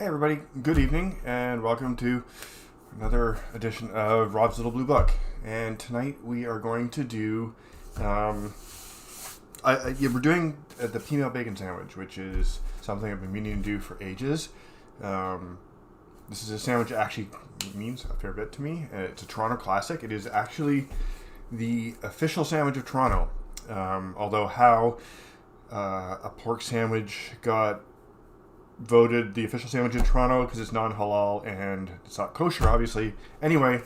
Hey everybody, good evening and welcome to another edition of Rob's Little Blue Book. And tonight we are going to do, we're doing the Peameal bacon sandwich, which is something I've been meaning to do for ages. This is a sandwich that actually means a fair bit to me. It's a Toronto classic. It is actually the official sandwich of Toronto. Although how a pork sandwich got voted the official sandwich in Toronto because it's non-halal and it's not kosher, obviously. Anyway,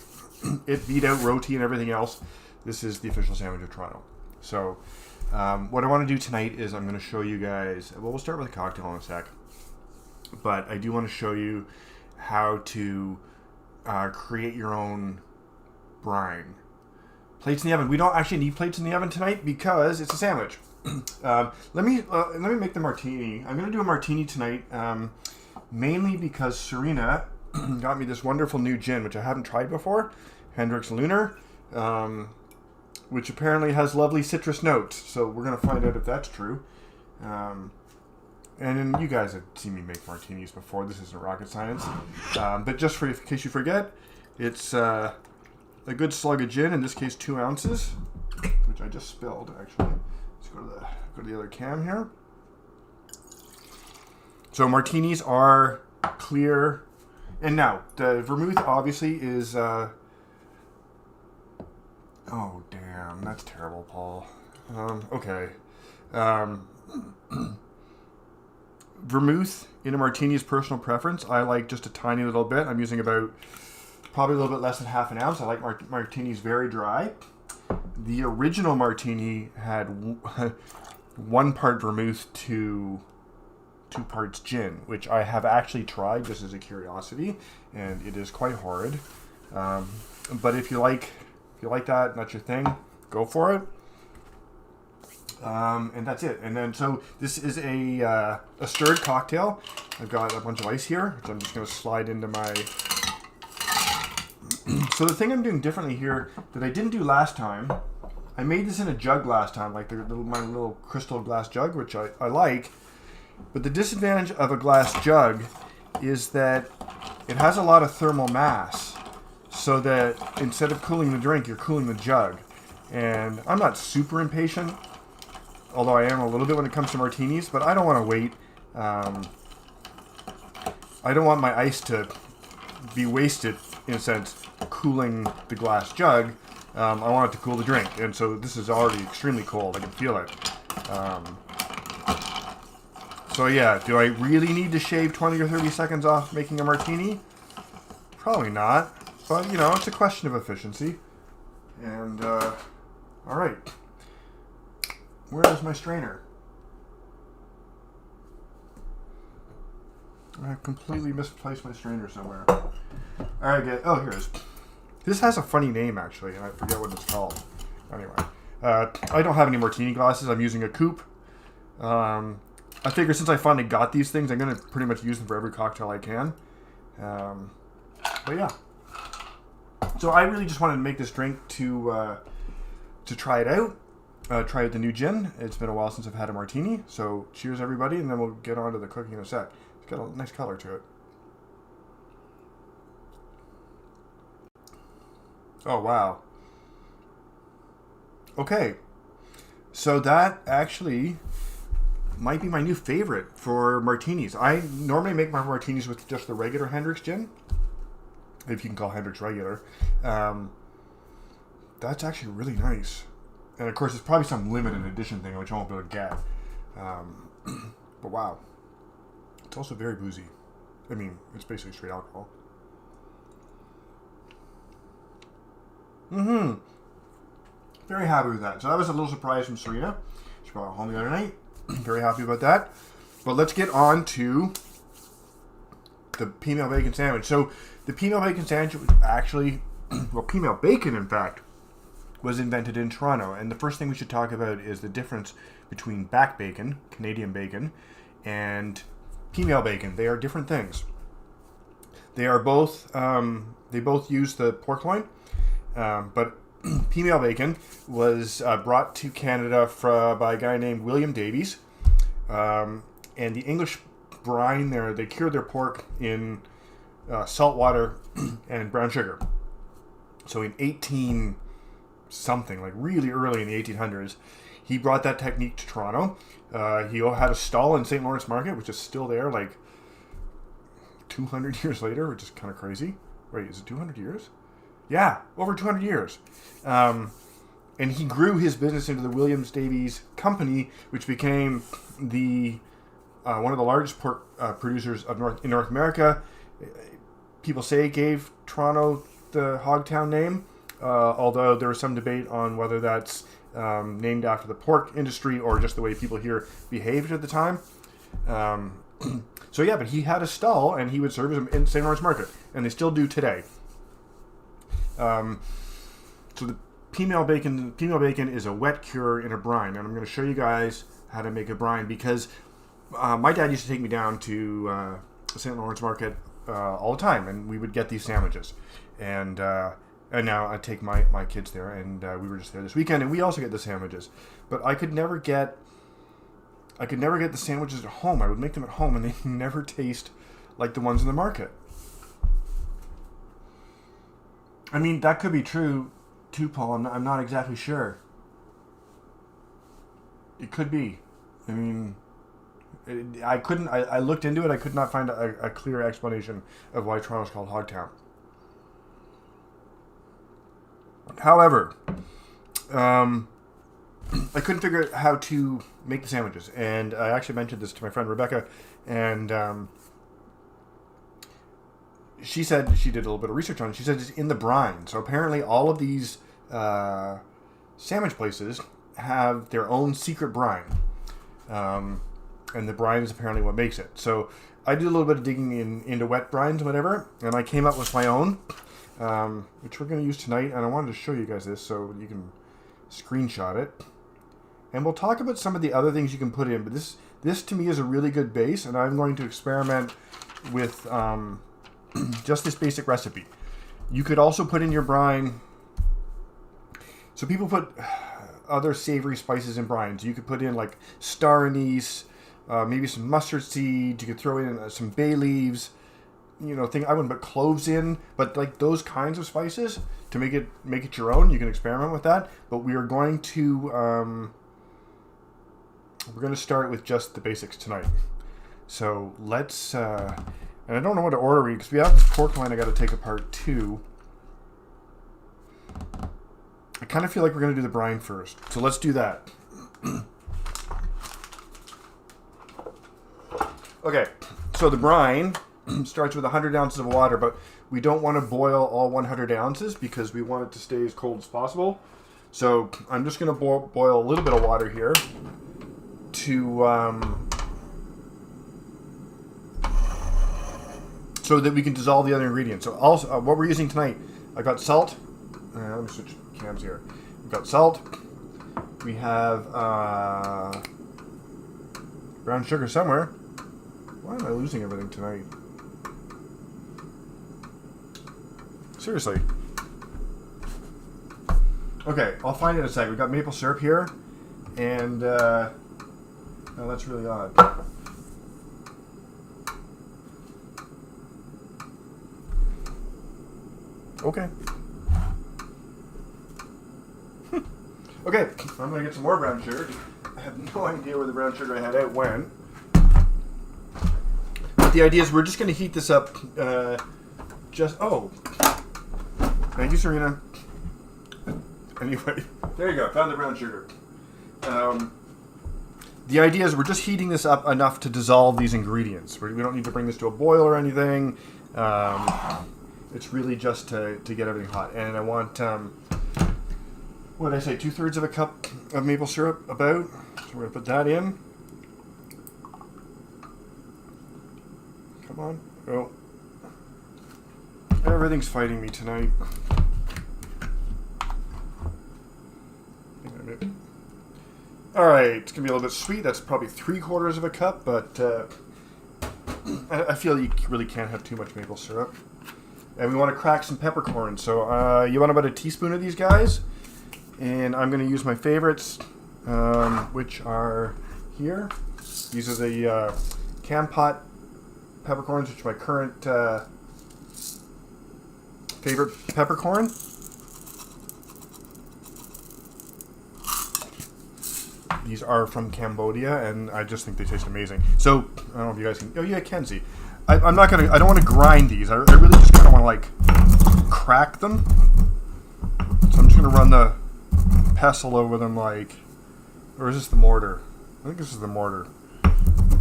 it beat out roti and everything else. This is the official sandwich of Toronto. So, what I want to do tonight is I'm going to show you guys, well, we'll start with a cocktail in a sec, but I do want to show you how to create your own brine. Plates in the oven. We don't actually need plates in the oven tonight because it's a sandwich. Let me make the martini. I'm going to do a martini tonight, mainly because Serena got me this wonderful new gin, which I haven't tried before, Hendrick's Lunar, which apparently has lovely citrus notes. So we're going to find out if that's true. And then you guys have seen me make martinis before. This isn't rocket science. But just in case you forget, it's a good slug of gin, in this case 2 ounces, which I just spilled, actually. Go to the other cam here. So martinis are clear, and now the vermouth obviously is. Oh damn, that's terrible, Paul. Okay. Vermouth in a martini is personal preference. I like just a tiny little bit. I'm using probably a little bit less than half an ounce. I like martinis very dry. The original martini had 1 part vermouth to 2 parts gin, which I have actually tried just as a curiosity, and it is quite horrid. But if you like that, and that's your thing, go for it. And that's it. And then so this is a stirred cocktail. I've got a bunch of ice here, which I'm just going to slide into my. So the thing I'm doing differently here that I didn't do last time, I made this in a jug last time, like my little crystal glass jug, which I like. But the disadvantage of a glass jug is that it has a lot of thermal mass, so that instead of cooling the drink, you're cooling the jug. And I'm not super impatient, although I am a little bit when it comes to martinis, but I don't want to wait. I don't want my ice to be wasted, in a sense, cooling the glass jug. I want it to cool the drink, and so this is already extremely cold. I can feel it. So yeah, do I really need to shave 20 or 30 seconds off making a martini? Probably not, but you know, it's a question of efficiency. And all right, where is my strainer? I completely misplaced my strainer somewhere. All right, oh, here it is. This has a funny name, actually, and I forget what it's called. Anyway, I don't have any martini glasses. I'm using a coupe. I figure since I finally got these things, I'm going to pretty much use them for every cocktail I can. But yeah. So I really just wanted to make this drink to try it out. Try out the new gin. It's been a while since I've had a martini. So cheers, everybody, and then we'll get on to the cooking in a sec. It's got a nice color to it. Oh, wow. Okay. So that actually might be my new favorite for martinis. I normally make my martinis with just the regular Hendrick's gin, if you can call Hendrick's regular. That's actually really nice. And of course, it's probably some limited edition thing, which I won't be able to get. But wow. It's also very boozy. I mean, it's basically straight alcohol. Very happy with that. So that was a little surprise from Serena. She brought it home the other night. Very happy about that. But let's get on to the Peameal bacon sandwich. So the Peameal bacon sandwich was actually, well, Peameal bacon, in fact, was invented in Toronto. And the first thing we should talk about is the difference between back bacon, Canadian bacon, and Peameal bacon. They are different things. They are both, they both use the pork loin. But Peameal bacon was brought to Canada by a guy named William Davies, and the English brine they cured their pork in salt water and brown sugar. So in 18 something, like really early in the 1800s, he brought that technique to Toronto. He had a stall in St. Lawrence Market, which is still there, like 200 years later, which is kind of crazy. Wait, is it 200 years? Yeah, over 200 years. And he grew his business into the Williams Davies Company, which became the one of the largest pork producers in North America. People say it gave Toronto the Hogtown name, although there was some debate on whether that's named after the pork industry or just the way people here behaved at the time. So yeah, but he had a stall and he would serve them in St. Lawrence Market, and they still do today. So the Peameal bacon is a wet cure in a brine, and I'm going to show you guys how to make a brine because my dad used to take me down to St. Lawrence Market all the time, and we would get these sandwiches. And now I take my kids there, and we were just there this weekend, and we also get the sandwiches. But I could never get the sandwiches at home. I would make them at home, and they never taste like the ones in the market. I mean, that could be true too, Paul. I'm not exactly sure. It could be. I mean, I looked into it. I could not find a clear explanation of why Toronto's called Hogtown. However, I couldn't figure out how to make the sandwiches, and I actually mentioned this to my friend Rebecca, and she said she did a little bit of research on it. She said it's in the brine. So apparently all of these sandwich places have their own secret brine, and the brine is apparently what makes it. So I did a little bit of digging into wet brines, whatever, and I came up with my own, which we're going to use tonight. And I wanted to show you guys this so you can screenshot it. And we'll talk about some of the other things you can put in. But this to me is a really good base, and I'm going to experiment with just this basic recipe. You could also put in your brine. So people put other savory spices in brines. You could put in like star anise, maybe some mustard seed. You could throw in some bay leaves. I wouldn't put cloves in, but like those kinds of spices to make it your own. You can experiment with that. But we are going to start with just the basics tonight. So let's. And I don't know what to order because we have this pork line I got to take apart too. I kind of feel like we're going to do the brine first. So let's do that. Okay, so the brine starts with 100 ounces of water, but we don't want to boil all 100 ounces because we want it to stay as cold as possible. So I'm just going to boil a little bit of water here to... so that we can dissolve the other ingredients. So also, what we're using tonight, I've got salt. Let me switch cams here. We've got salt. We have brown sugar somewhere. Why am I losing everything tonight? Seriously. Okay, I'll find it in a sec. We've got maple syrup here. And, no, that's really odd. Okay. Okay, I'm going to get some more brown sugar. I have no idea where the brown sugar I had out went. But the idea is we're just going to heat this up. Oh. Thank you, Serena. Anyway, there you go. Found the brown sugar. The idea is we're just heating this up enough to dissolve these ingredients. We don't need to bring this to a boil or anything. It's really just to get everything hot. And I want, what did I say, 2/3 of a cup of maple syrup about. So we're going to put that in. Come on. Oh. Everything's fighting me tonight. Alright, it's going to be a little bit sweet. That's probably 3/4 of a cup, but I feel you really can't have too much maple syrup. And we want to crack some peppercorns. So you want about a teaspoon of these guys. And I'm going to use my favorites, which are here. These are the Cam Pot peppercorns, which are my current favorite peppercorn. These are from Cambodia, and I just think they taste amazing. So, I don't know if you guys can... Oh, yeah, I can see. I'm not going to... I don't want to grind these. I really just kind of want to, like, crack them. So I'm just going to run the pestle over them, like... Or is this the mortar? I think this is the mortar.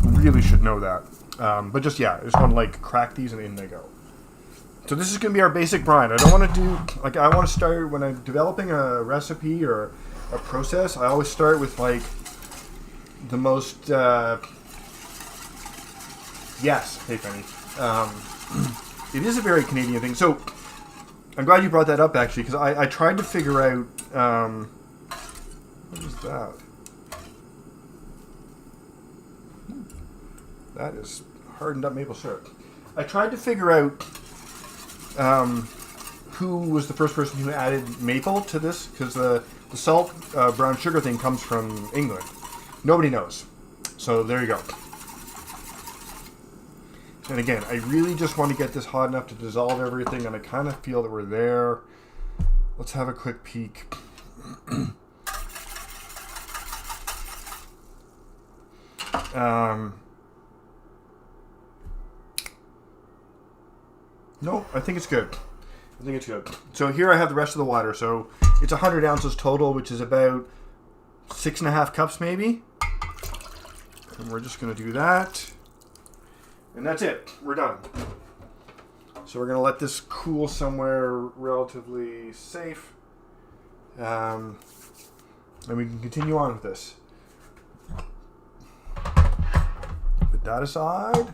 Really should know that. But just, yeah, I just want to, like, crack these, and in they go. So this is going to be our basic brine. I don't want to do... Like, I want to start... When I'm developing a recipe or a process, I always start with, like, the most... Yes, hey, Penny. It is a very Canadian thing. So, I'm glad you brought that up, actually, because I tried to figure out... what is that? That is hardened up maple syrup. I tried to figure out who was the first person who added maple to this, because the salt brown sugar thing comes from England. Nobody knows. So there you go. And again, I really just want to get this hot enough to dissolve everything, and I kind of feel that we're there. Let's have a quick peek. No, I think it's good. I think it's good. So here I have the rest of the water. So it's 100 ounces total, which is about 6.5 cups maybe. And we're just going to do that. And that's it. We're done. So we're going to let this cool somewhere relatively safe. And we can continue on with this. Put that aside.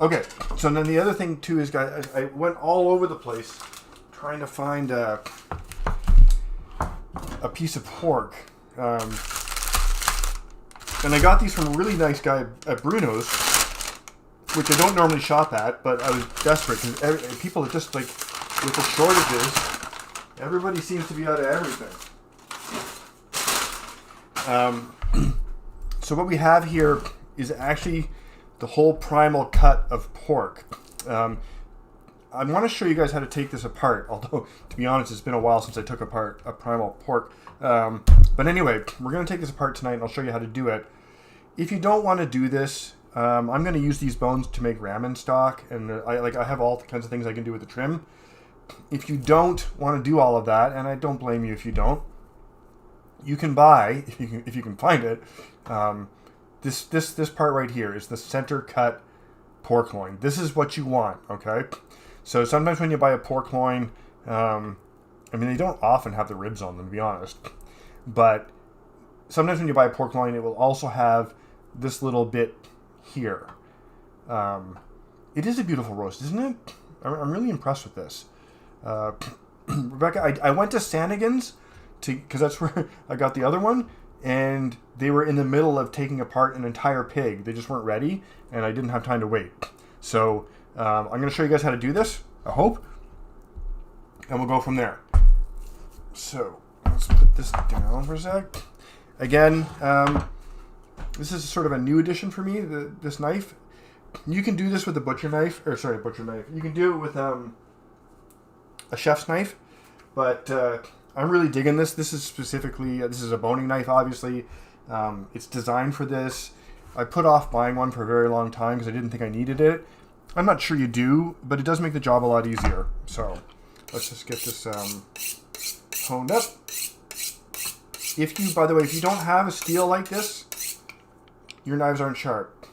Okay, so then the other thing too is, guys, I went all over the place trying to find a piece of pork. And I got these from a really nice guy at Bruno's, which I don't normally shop at, but I was desperate because people are just like, with the shortages, everybody seems to be out of everything. So what we have here is actually the whole primal cut of pork. I want to show you guys how to take this apart, although, to be honest, it's been a while since I took apart a primal pork. But anyway, we're going to take this apart tonight, and I'll show you how to do it. If you don't want to do this, I'm going to use these bones to make ramen stock, and I have all kinds of things I can do with the trim. If you don't want to do all of that, and I don't blame you if you don't, you can buy, if you can find it, this part right here is the center cut pork loin. This is what you want, okay? So sometimes when you buy a pork loin, I mean, they don't often have the ribs on them, to be honest. But sometimes when you buy a pork loin, it will also have this little bit here. It is a beautiful roast, isn't it? I'm really impressed with this. Rebecca, I went to Sanigan's because that's where I got the other one, and they were in the middle of taking apart an entire pig. They just weren't ready, and I didn't have time to wait. So I'm going to show you guys how to do this, I hope, and we'll go from there. So let's put this down for a sec. Again, this is sort of a new addition for me, this knife. You can do this with a butcher knife, You can do it with a chef's knife, but I'm really digging this. This is specifically, this is a boning knife, obviously. It's designed for this. I put off buying one for a very long time because I didn't think I needed it. I'm not sure you do, but it does make the job a lot easier. So let's just get this honed up. By the way, if you don't have a steel like this, your knives aren't sharp.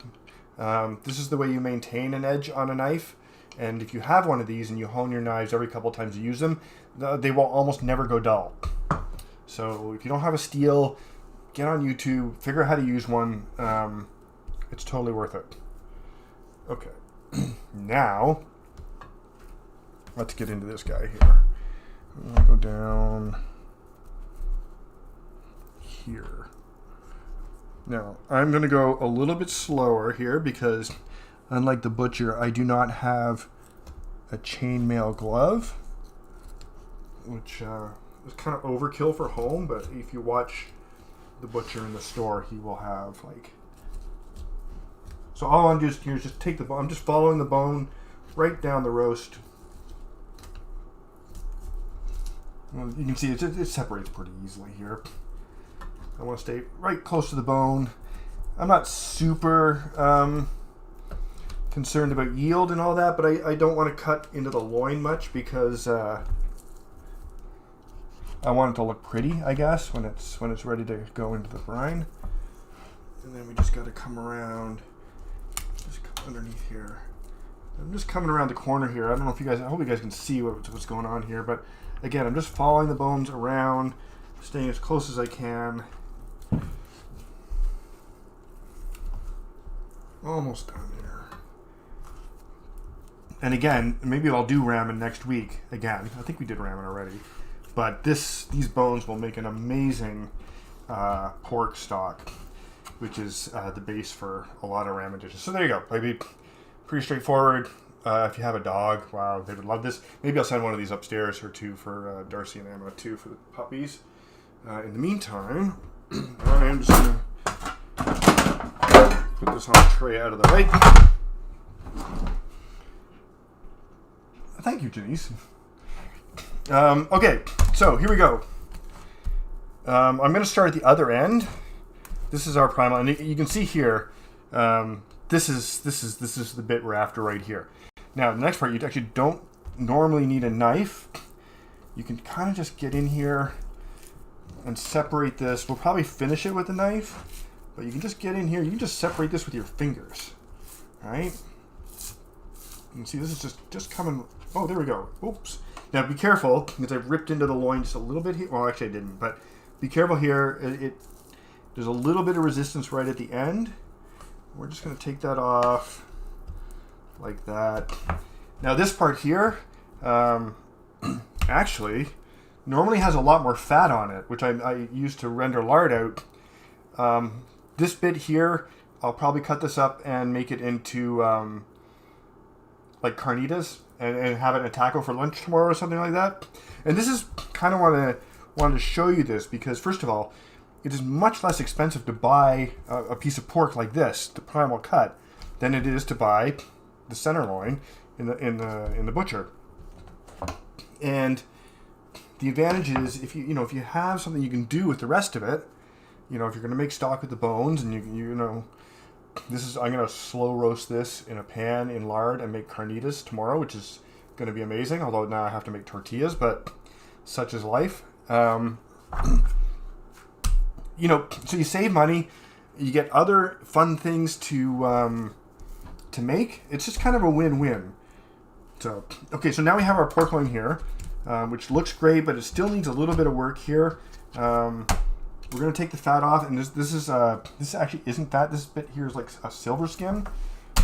This is the way you maintain an edge on a knife. And if you have one of these and you hone your knives every couple of times you use them, they will almost never go dull. So if you don't have a steel, get on YouTube, figure out how to use one. It's totally worth it. Okay. Now, let's get into this guy here. I'm going to go down here. Now, I'm going to go a little bit slower here because, unlike the butcher, I do not have a chainmail glove, which is kind of overkill for home, but if you watch the butcher in the store, he will have like So all I'm just here is just take the bone. I'm just following the bone right down the roast. You can see it separates pretty easily here. I want to stay right close to the bone. I'm not super concerned about yield and all that, but I don't want to cut into the loin much because I want it to look pretty, I guess, when it's ready to go into the brine. And then we just got to come around, just come underneath here. I'm just coming around the corner here. I don't know if you guys, I hope you guys can see what's going on here, but again, I'm just following the bones around, staying as close as I can. Almost done here. And again, maybe I'll do ramen next week again. I think we did ramen already. But these bones will make an amazing pork stock, which is the base for a lot of ramen dishes. So there you go. Maybe pretty straightforward. If you have a dog, wow, they would love this. Maybe I'll send one of these upstairs or two for Darcy and Emma too for the puppies. In the meantime, I'm just going to put this on the tray out of the way. Thank you, Janice. Okay, so here we go. I'm going to start at the other end. This is our primal, and you can see here. This is the bit we're after right here. Now, the next part, you actually don't normally need a knife. You can kind of just get in here and separate this. We'll probably finish it with a knife, but you can just get in here. You can just separate this with your fingers. All right? You can see this is just coming. Oh, there we go. Oops. Now, be careful, because I've ripped into the loin just a little bit here. Well, actually, I didn't, but be careful here. There's a little bit of resistance right at the end. We're just going to take that off like that. Now this part here actually normally has a lot more fat on it, which I use to render lard out. This bit here, I'll probably cut this up and make it into like carnitas and have it in a taco for lunch tomorrow or something like that. And this is kind of wanted to show you this because first of all, it is much less expensive to buy a piece of pork like this, the primal cut, than it is to buy the center loin in the butcher. And the advantage is if you have something you can do with the rest of it, if you're going to make stock with the bones and I'm going to slow roast this in a pan in lard and make carnitas tomorrow, which is going to be amazing. Although now I have to make tortillas, but such is life. So you save money, you get other fun things to make. It's just kind of a win-win. So, okay, so now we have our pork loin here, which looks great, but it still needs a little bit of work here. We're going to take the fat off, and this actually isn't fat. This bit here is like a silver skin,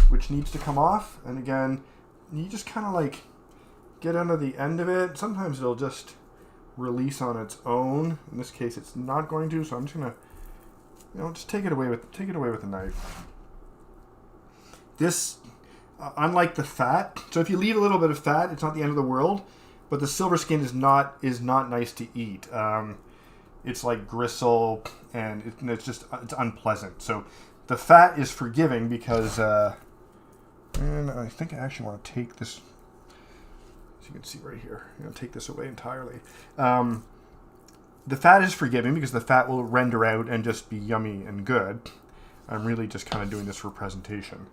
which needs to come off. And again, you just kind of like get under the end of it. Sometimes it'll just release on its own. In this case, it's not going to, so I'm just going to just take it away with a knife. This, unlike the fat, so if you leave a little bit of fat, it's not the end of the world. But the silver skin is not nice to eat. It's like gristle, and it's unpleasant. So the fat is forgiving because, and I think I actually want to take this. As you can see right here, take this away entirely. The fat is forgiving because the fat will render out and just be yummy and good. I'm really just kind of doing this for presentation.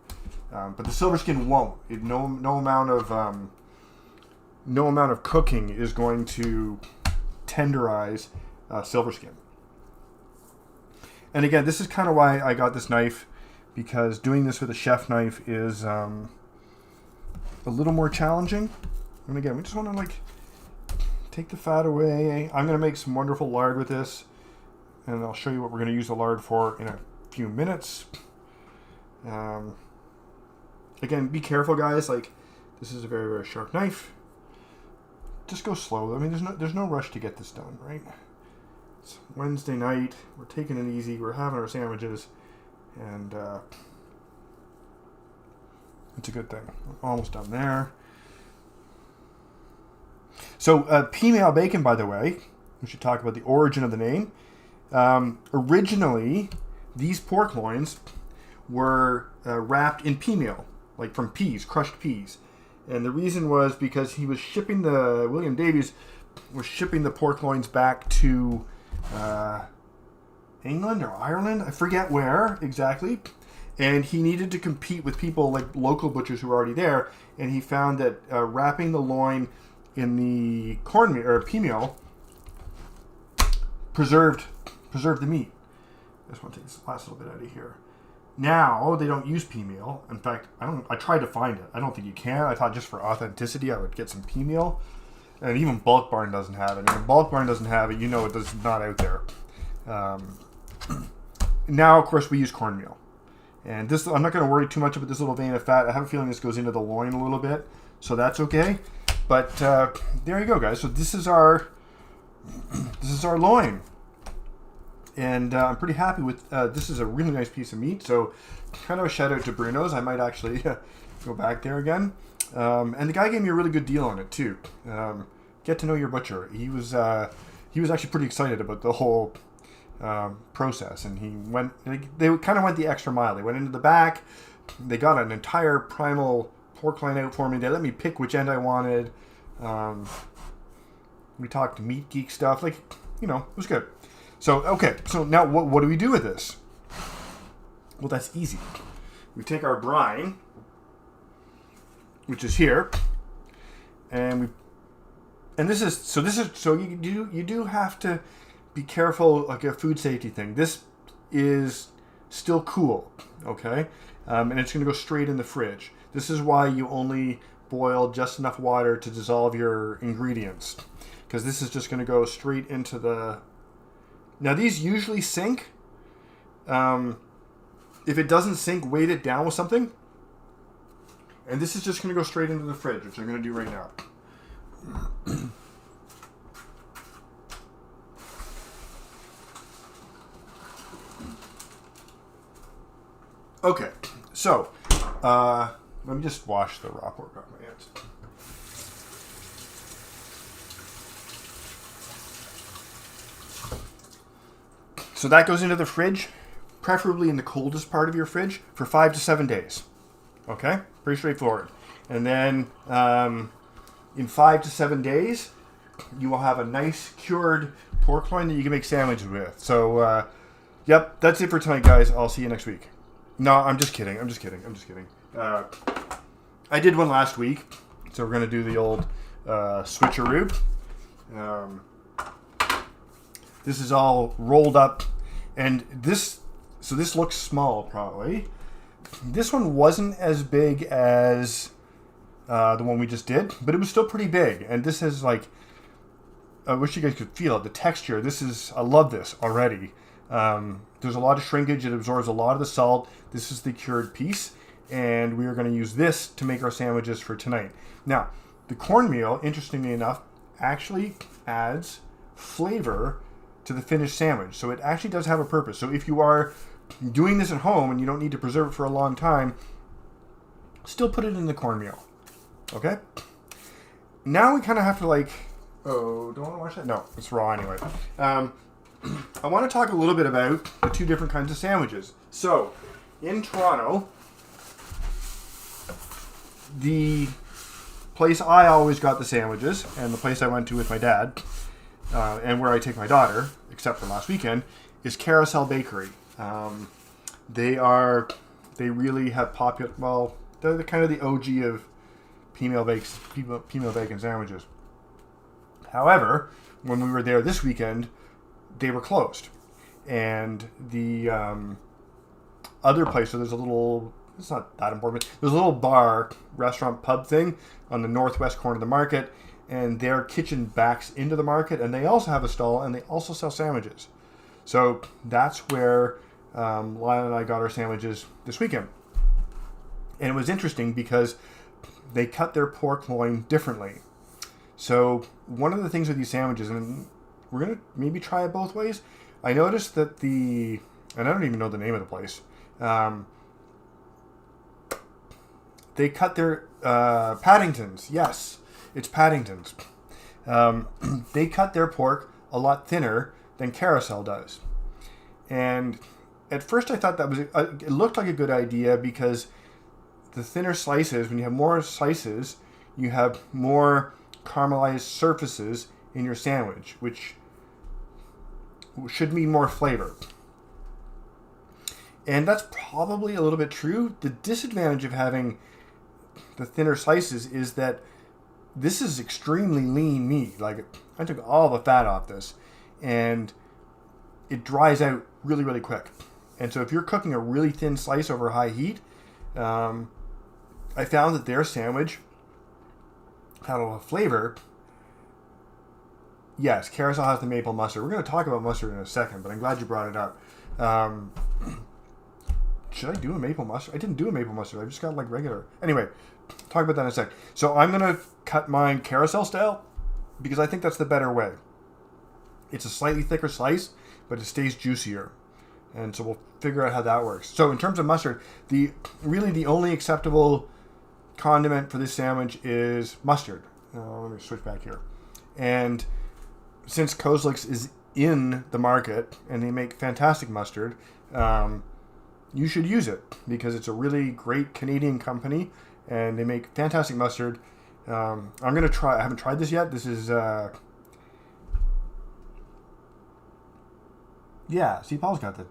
But the silver skin won't. No amount of cooking is going to tenderize silver skin. And again, this is kind of why I got this knife, because doing this with a chef knife is a little more challenging. And again, we just want to take the fat away. I'm going to make some wonderful lard with this, and I'll show you what we're going to use the lard for in a few minutes. Again, be careful, guys. This is a very, very sharp knife. Just go slow. I mean, there's no rush to get this done, right? It's Wednesday night. We're taking it easy. We're having our sandwiches, and it's a good thing. We're almost done there. So, Peameal bacon, by the way, we should talk about the origin of the name. Originally, these pork loins were wrapped in Peameal, like from peas, crushed peas. And the reason was because he was shipping William Davies was shipping the pork loins back to England or Ireland, I forget where exactly. And he needed to compete with people like local butchers who were already there. And he found that wrapping the loin in the cornmeal or Peameal preserved the meat. I just want to take this last little bit out of here. Now they don't use Peameal. In fact, I tried to find it. I don't think you can. I thought just for authenticity, I would get some Peameal. And even Bulk Barn doesn't have it. And if Bulk Barn doesn't have it, you know it is not out there. Now, of course, we use cornmeal. And this, I'm not going to worry too much about this little vein of fat. I have a feeling this goes into the loin a little bit, so that's okay. But there you go, guys. So this is our loin, and I'm pretty happy with. This is a really nice piece of meat. So kind of a shout out to Bruno's. I might actually go back there again. And the guy gave me a really good deal on it too. Get to know your butcher. He was actually pretty excited about the whole process, and they kind of went the extra mile. They went into the back, they got an entire primal pork loin out for me, they let me pick which end I wanted. We talked meat geek stuff, like, it was good. So now what do we do with this? Well, that's easy. We take our brine, which is here, and you do have to be careful, like a food safety thing. This is still cool, okay? And it's going to go straight in the fridge. This is why you only boil just enough water to dissolve your ingredients, because this is just going to go straight into the... Now, these usually sink. If it doesn't sink, weight it down with something. And this is just going to go straight into the fridge, which I'm going to do right now. Okay, so let me just wash the raw pork off my hands. So that goes into the fridge, preferably in the coldest part of your fridge, for 5 to 7 days. Okay, pretty straightforward. And then in 5 to 7 days, you will have a nice cured pork loin that you can make sandwiches with. So, yep, that's it for tonight, guys. I'll see you next week. No, I'm just kidding. I did one last week, so we're going to do the old switcheroo. This is all rolled up, and this looks small, probably. This one wasn't as big as the one we just did, but it was still pretty big. And this is like, I wish you guys could feel it, the texture. I love this already. There's a lot of shrinkage. It absorbs a lot of the salt. This is the cured piece, and we are going to use this to make our sandwiches for tonight. Now, the cornmeal, interestingly enough, actually adds flavor to the finished sandwich. So it actually does have a purpose. So if you are doing this at home and you don't need to preserve it for a long time, still put it in the cornmeal. Okay? Now we kind of have to don't want to wash that? No, it's raw anyway. I want to talk a little bit about the two different kinds of sandwiches. So, in Toronto, the place I always got the sandwiches, and the place I went to with my dad, and where I take my daughter, except for last weekend, is Carousel Bakery. They really have popular, well, they're the kind of the OG of Peameal bacon sandwiches. However, when we were there this weekend, they were closed. And the other place, so there's a little, it's not that important, but there's a little bar, restaurant, pub thing on the northwest corner of the market, and their kitchen backs into the market, and they also have a stall, and they also sell sandwiches. So that's where Lila and I got our sandwiches this weekend. And it was interesting because they cut their pork loin differently. So one of the things with these sandwiches, and we're going to maybe try it both ways, I noticed that and I don't even know the name of the place, they cut their Paddingtons. Yes, it's Paddingtons. They cut their pork a lot thinner than Carousel does. And at first I thought that was it looked like a good idea because the thinner slices, when you have more slices, you have more caramelized surfaces in your sandwich, which should mean more flavor. And that's probably a little bit true. The disadvantage of having the thinner slices is that this is extremely lean meat. Like, I took all the fat off this, and it dries out really, really quick. And so if you're cooking a really thin slice over high heat, I found that their sandwich had a lot of flavor. Yes, carousel has the maple mustard. We're going to talk about mustard in a second, but I'm glad you brought it up. Should I do a maple mustard? I didn't do a maple mustard. I just got like regular. Anyway, talk about that in a sec. So I'm going to cut mine carousel style because I think that's the better way. It's a slightly thicker slice, but it stays juicier. And so we'll figure out how that works. So in terms of mustard, the only acceptable condiment for this sandwich is mustard. Let me switch back here. And since Kozlik's is in the market and they make fantastic mustard, you should use it because it's a really great Canadian company and they make fantastic mustard. I'm going to try. I haven't tried this yet. This is... yeah, see, Paul's got to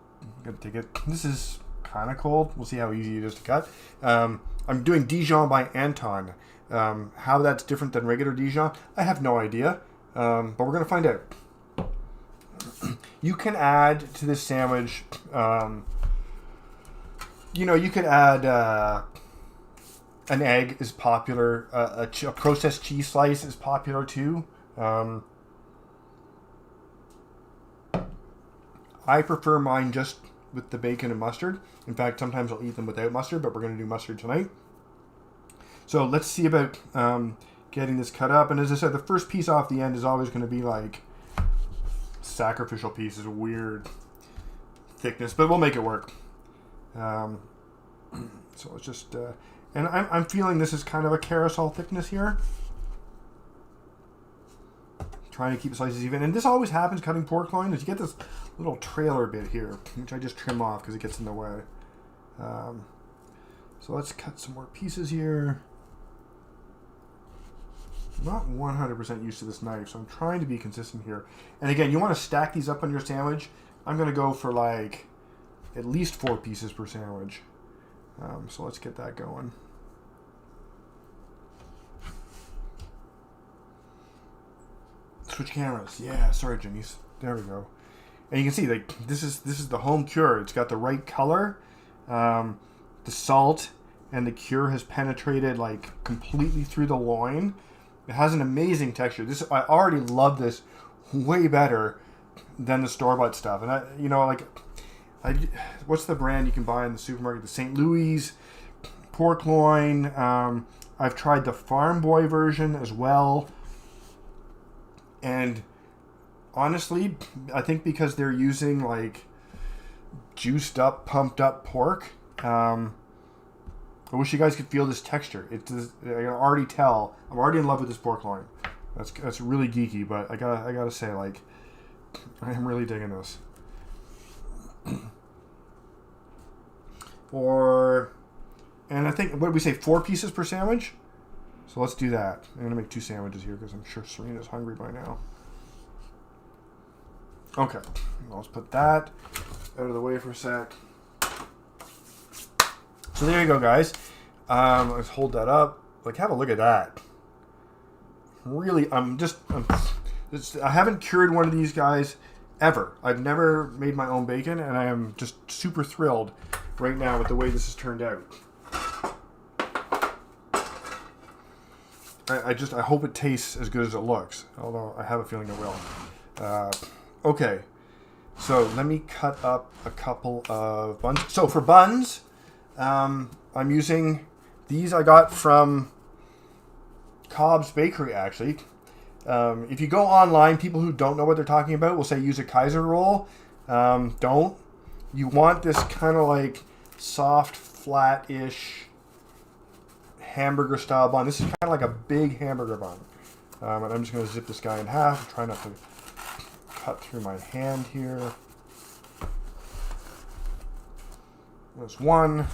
take it. This is kind of cold. We'll see how easy it is to cut. I'm doing Dijon by Anton. How that's different than regular Dijon, I have no idea. But we're going to find out. You can add to this sandwich, you could add an egg is popular. A processed cheese slice is popular too. I prefer mine just with the bacon and mustard. In fact, sometimes I'll eat them without mustard, but we're going to do mustard tonight. So let's see about getting this cut up. And as I said, the first piece off the end is always going to be like sacrificial piece, is a weird thickness, but we'll make it work. So it's just, and I'm feeling this is kind of a carousel thickness here. Trying to keep the slices even. And this always happens cutting pork loin, is you get this little trailer bit here, which I just trim off because it gets in the way. So let's cut some more pieces here. I'm not 100% used to this knife, so I'm trying to be consistent here. And again, you want to stack these up on your sandwich. I'm going to go for like at least 4 pieces per sandwich. So let's get that going. Switch cameras. Yeah, sorry, Jimmy's. There we go. And you can see, like, this is the home cure. It's got the right color. The salt and the cure has penetrated like completely through the loin. It has an amazing texture. I already love this way better than the store-bought stuff. And what's the brand you can buy in the supermarket? The St. Louis pork loin. I've tried the Farm Boy version as well. And honestly, I think because they're using like juiced up, pumped up pork, I wish you guys could feel this texture. I can already tell. I'm already in love with this pork loin. That's really geeky, but I gotta say, like, I am really digging this. And I think, what did we say, 4 pieces per sandwich? So let's do that. I'm gonna make 2 sandwiches here because I'm sure Serena's hungry by now. Okay, let's put that out of the way for a sec. So there you go, guys. Let's hold that up. Like, have a look at that. Really, I haven't cured one of these guys ever. I've never made my own bacon, and I am just super thrilled right now with the way this has turned out. I hope it tastes as good as it looks, although I have a feeling it will. Okay, so let me cut up a couple of buns. So for buns, I'm using these I got from Cobb's Bakery, actually. If you go online, people who don't know what they're talking about will say use a Kaiser roll. Don't. You want this kind of like soft, flat-ish hamburger style bun. This is kind of like a big hamburger bun. And I'm just going to zip this guy in half. Try not to cut through my hand here. There's one.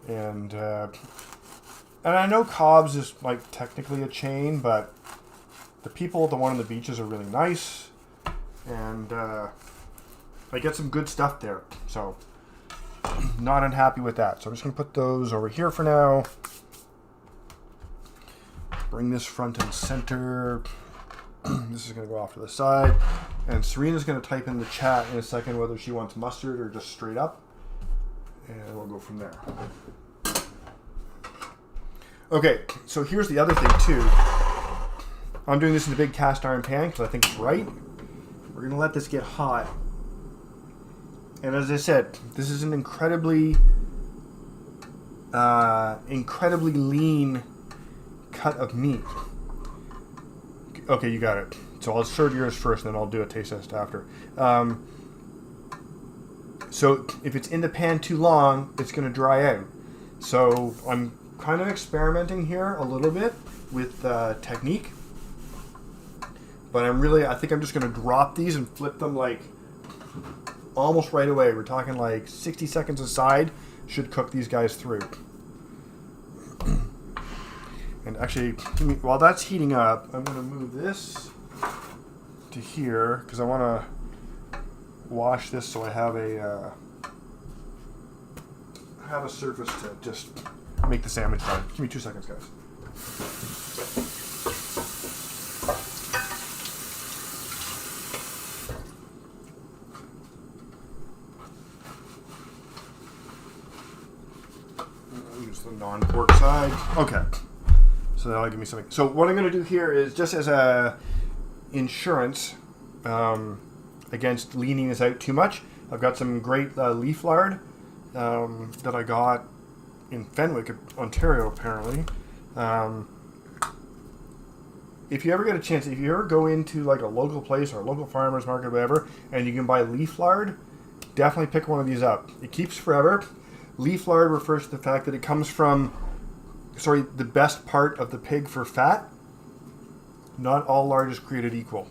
And I know Cobb's is like technically a chain, but the people at the one on the beaches are really nice. And I get some good stuff there. So not unhappy with that. So I'm just going to put those over here for now. Bring this front and center. This is going to go off to the side. And Serena's going to type in the chat in a second whether she wants mustard or just straight up. And we'll go from there. Okay, so here's the other thing too. I'm doing this in a big cast iron pan because I think it's right. We're going to let this get hot. And as I said, this is an incredibly lean cut of meat. Okay, you got it. So I'll serve yours first, and then I'll do a taste test after. So if it's in the pan too long, it's going to dry out. So I'm kind of experimenting here a little bit with technique. But I think I'm just going to drop these and flip them like almost right away. We're talking like 60 seconds aside should cook these guys through. And actually, while that's heating up, I'm going to move this to here because I want to wash this so I have a surface to just make the sandwich done. Give me 2 seconds, guys. Use the non-pork side. Okay. So that'll give me something. So what I'm going to do here is just as a insurance against leaning this out too much, I've got some great leaf lard that I got in Fenwick, Ontario, apparently. If you ever get a chance, if you ever go into like a local place or a local farmer's market or whatever, and you can buy leaf lard, definitely pick one of these up. It keeps forever. Leaf lard refers to the fact that it comes from, the best part of the pig for fat. Not all lard is created equal.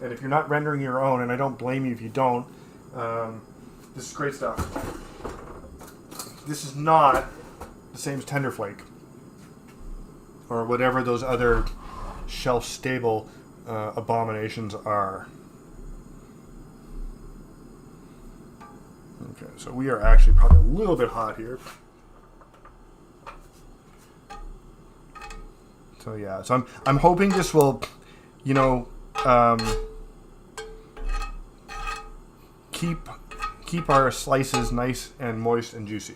And if you're not rendering your own, and I don't blame you if you don't, this is great stuff. This is not the same as Tenderflake or whatever those other shelf-stable abominations are. Okay, so we are actually probably a little bit hot here. So yeah, so I'm hoping this will, keep our slices nice and moist and juicy.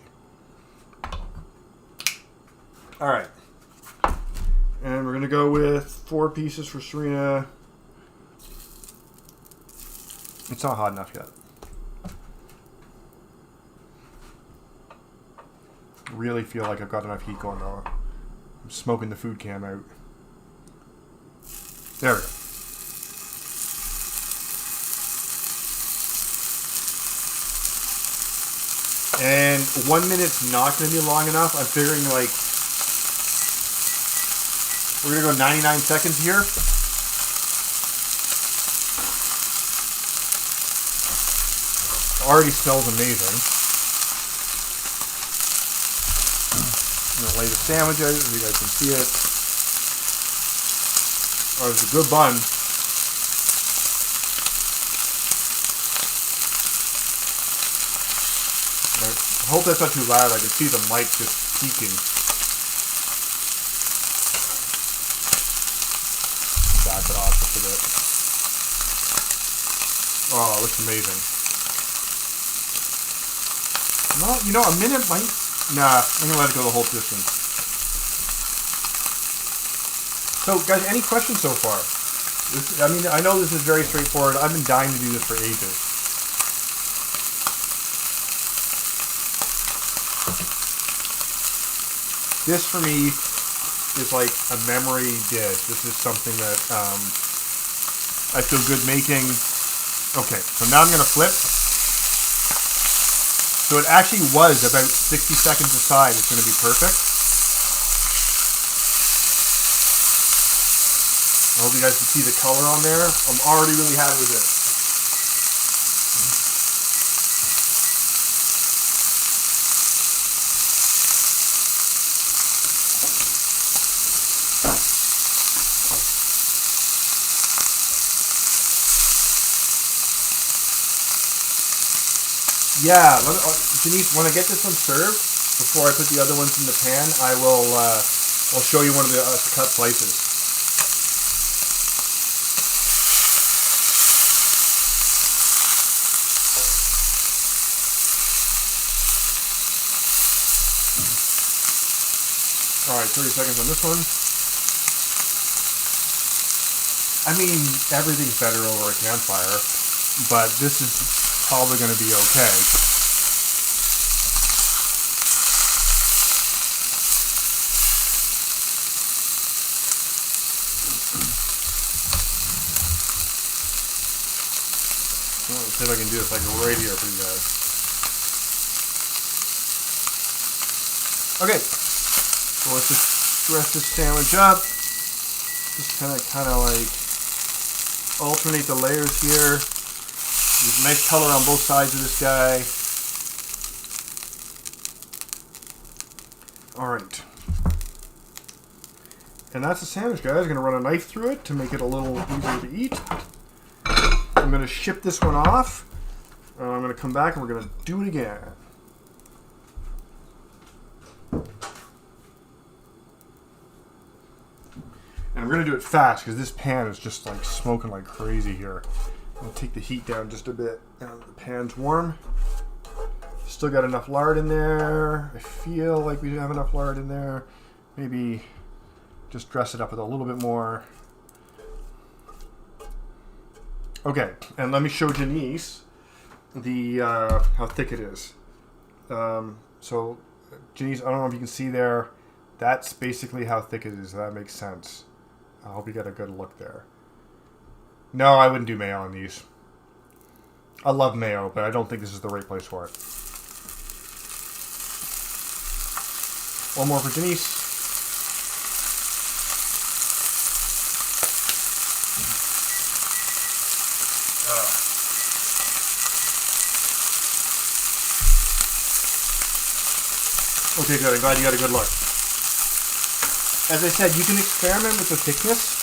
All right, and we're gonna go with 4 pieces for Serena. It's not hot enough yet. Really feel like I've got enough heat going though. I'm smoking the food cam out. There we go. And 1 minute's not going to be long enough. I'm figuring like we're going to go 99 seconds here. Already smells amazing. I'm going to lay the sandwich out so you guys can see it. Oh, it's a good bun. I hope that's not too loud. I can see the mic just peaking. Back it off just a bit. Oh, it looks amazing. No, a minute might... Nah, I'm going to let it go the whole distance. So, guys, any questions so far? I know this is very straightforward. I've been dying to do this for ages. This, for me, is like a memory dish. This is something that I feel good making. Okay, so now I'm going to flip. So it actually was about 60 seconds aside. It's going to be perfect. I hope you guys can see the color on there. I'm already really happy with it. Yeah, Denise, when I get this one served, before I put the other ones in the pan, I'll show you one of the cut slices. All right, 30 seconds on this one. I mean, everything's better over a campfire, but this is probably going to be okay. Let's see if I can do this like right here for you guys. Okay, so let's just dress this sandwich up. Just kind of like alternate the layers here. There's nice color on both sides of this guy. Alright. And that's the sandwich, guys. I'm going to run a knife through it to make it a little easier to eat. I'm going to ship this one off. I'm going to come back and we're going to do it again. And I'm going to do it fast because this pan is just like smoking like crazy here. I'll take the heat down just a bit. Now the pan's warm. Still got enough lard in there. I feel like we have enough lard in there. Maybe just dress it up with a little bit more. Okay, and let me show Janice the how thick it is. So Janice, I don't know if you can see there. That's basically how thick it is. If that makes sense. I hope you get a good look there. No, I wouldn't do mayo on these. I love mayo, but I don't think this is the right place for it. One more for Janice. Okay, good. I'm glad you got a good look. As I said, you can experiment with the thickness.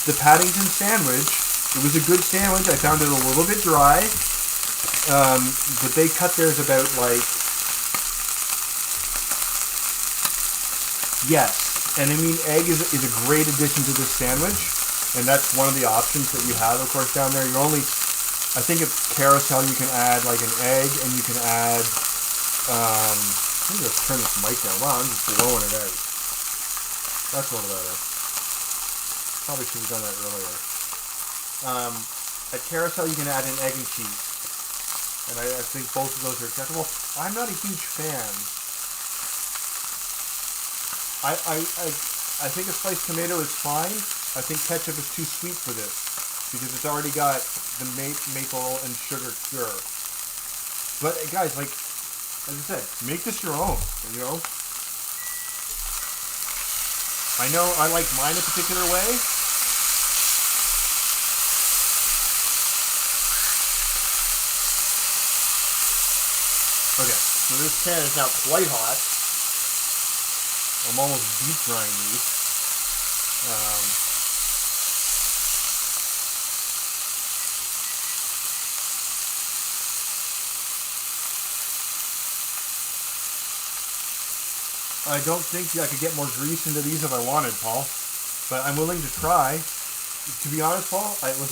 The Paddington sandwich, it was a good sandwich. I found it a little bit dry. But they cut theirs about like... Yes. And I mean, egg is a great addition to this sandwich. And that's one of the options that you have, of course, down there. You're only... I think at Carousel you can add like an egg and you can add... let me just turn this mic down. Wow, I'm just blowing it out. That's a little better. Probably should have done that earlier. At Carousel, you can add an egg and cheese. And I think both of those are acceptable. I'm not a huge fan. I think a sliced tomato is fine. I think ketchup is too sweet for this. Because it's already got the maple and sugar cure. But guys, like... As I said, make this your own, you know? I know I like mine a particular way. Okay, so this pan is now quite hot. I'm almost deep frying these. I don't think I could get more grease into these if I wanted, Paul. But I'm willing to try. To be honest, Paul, I was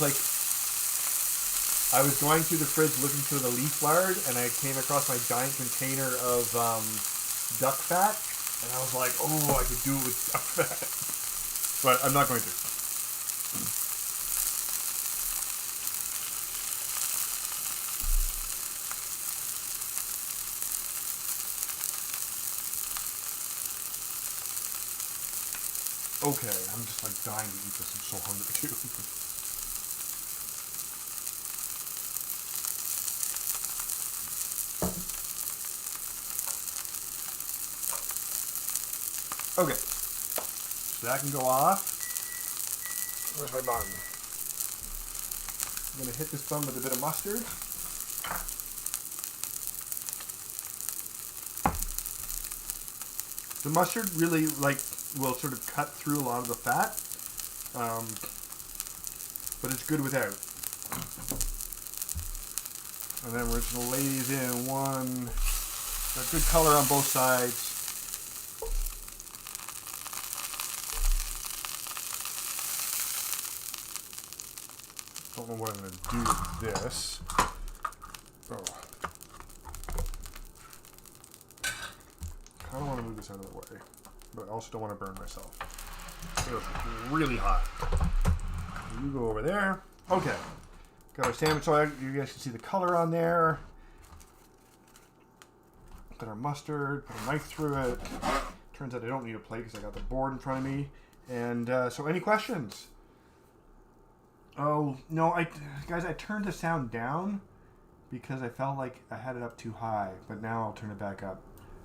going through the fridge looking for the leaf lard, and I came across my giant container of duck fat, and I was like, oh, I could do it with duck fat. But I'm not going to. Okay, I'm just like dying to eat this. I'm so hungry too. Okay, so that can go off. Where's my bun? I'm gonna hit this bun with a bit of mustard. The mustard really will sort of cut through a lot of the fat, but it's good without. And then we're just going to lay these in one. Got good color on both sides. Don't know what I'm going to do with this. Oh. I don't want to move this out of the way, but I also don't want to burn myself. It's really hot. You go over there. Okay. Got our sandwich, so you guys can see the color on there. Got our mustard, put a knife through it. Turns out I don't need a plate because I got the board in front of me. And so any questions? Oh, no, guys, I turned the sound down because I felt like I had it up too high, but now I'll turn it back up.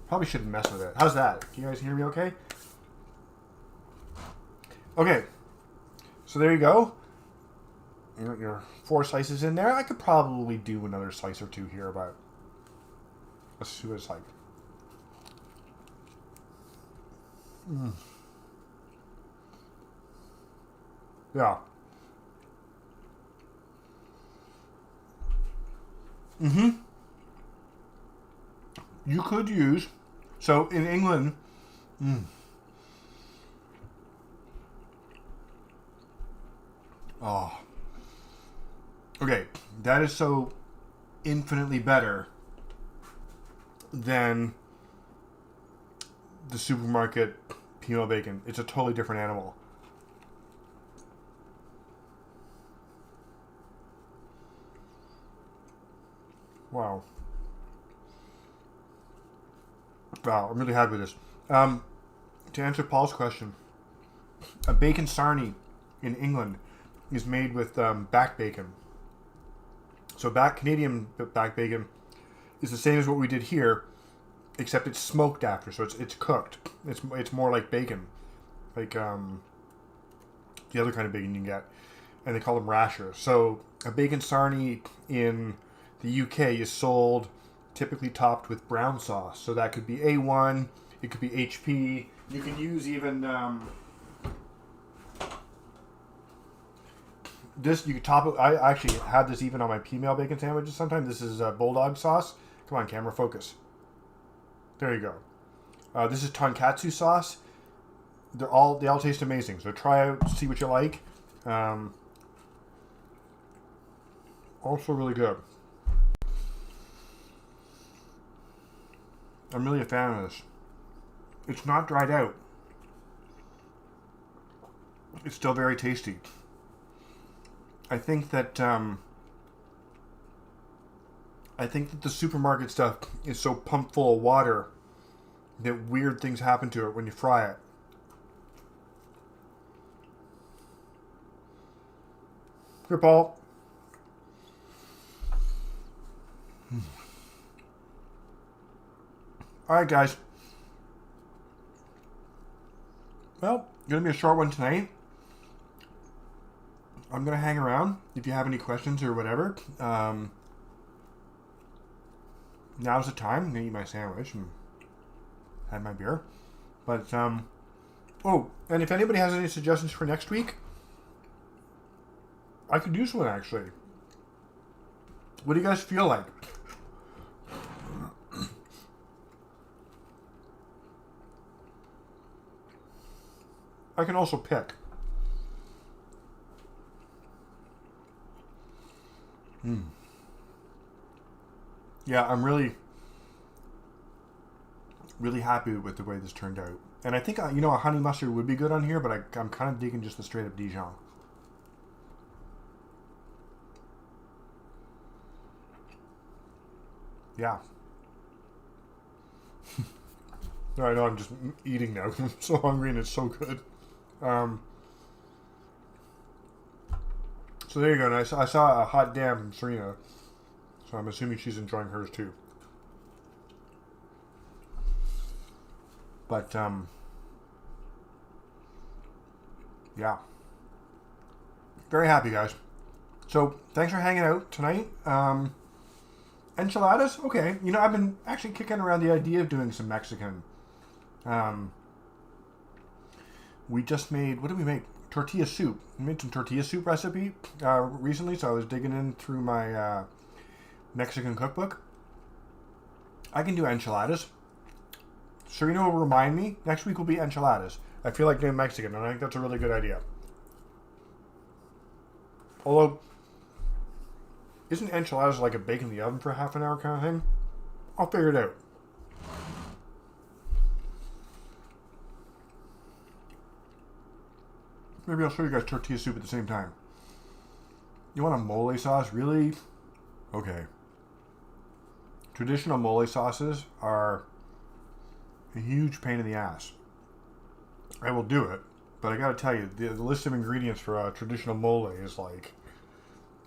Probably shouldn't mess with it. How's that? Can you guys hear me okay? Okay, so there you go. Your 4 slices in there. I could probably do another slice or 2 here, but let's see what it's like. Yeah. You could use, so in England, oh, okay, that is so infinitely better than the supermarket Peameal bacon. It's a totally different animal. Wow. Wow, I'm really happy with this. To answer Paul's question, a bacon sarnie in England is made with back bacon. So Canadian back bacon is the same as what we did here, except it's smoked after, so it's cooked. It's more like bacon, like the other kind of bacon you can get, and they call them rashers. So a bacon sarnie in the UK is sold typically topped with brown sauce. So that could be A1, it could be HP. You can use even this. You could top it. I actually have this even on my Peameal bacon sandwiches. Sometimes this is bulldog sauce. Come on, camera, focus. There you go. This is tonkatsu sauce. They all taste amazing. So try out, see what you like. Also really good. I'm really a fan of this. It's not dried out. It's still very tasty. I think that the supermarket stuff is so pumped full of water that weird things happen to it when you fry it. Here, Paul. All right, guys. Well, gonna be a short one tonight. I'm gonna hang around if you have any questions or whatever. Now's the time. I'm gonna eat my sandwich and have my beer. But oh, and if anybody has any suggestions for next week, I could use one actually. What do you guys feel like? I can also pick. Yeah, I'm really happy with the way this turned out. And I think, a honey mustard would be good on here, but I'm kind of digging just the straight up Dijon. Yeah. I know, I'm just eating now. I'm so hungry and it's so good. So there you go. And I saw a hot damn from Serena. So I'm assuming she's enjoying hers too. But, yeah. Very happy, guys. So, thanks for hanging out tonight. Enchiladas? Okay. I've been actually kicking around the idea of doing some Mexican. We just made, what did we make? Tortilla soup. We made some tortilla soup recipe recently, so I was digging in through my Mexican cookbook, I can do enchiladas. So you know what will remind me? Next week will be enchiladas. I feel like doing Mexican, and I think that's a really good idea. Although, isn't enchiladas like a bake in the oven for half an hour kind of thing? I'll figure it out. Maybe I'll show you guys tortilla soup at the same time. You want a mole sauce? Really? Okay. Traditional mole sauces are a huge pain in the ass. I will do it, but I gotta tell you, the list of ingredients for a traditional mole is like...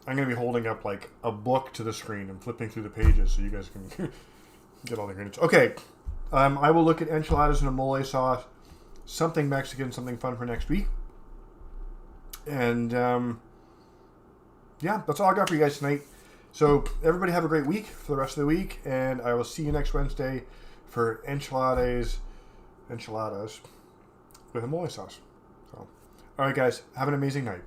I'm gonna be holding up like a book to the screen and flipping through the pages so you guys can get all the ingredients. Okay, I will look at enchiladas and a mole sauce, something Mexican, something fun for next week. And yeah, that's all I got for you guys tonight. So everybody have a great week for the rest of the week, and I will see you next Wednesday for enchiladas with a mole sauce. So, all right, guys, have an amazing night.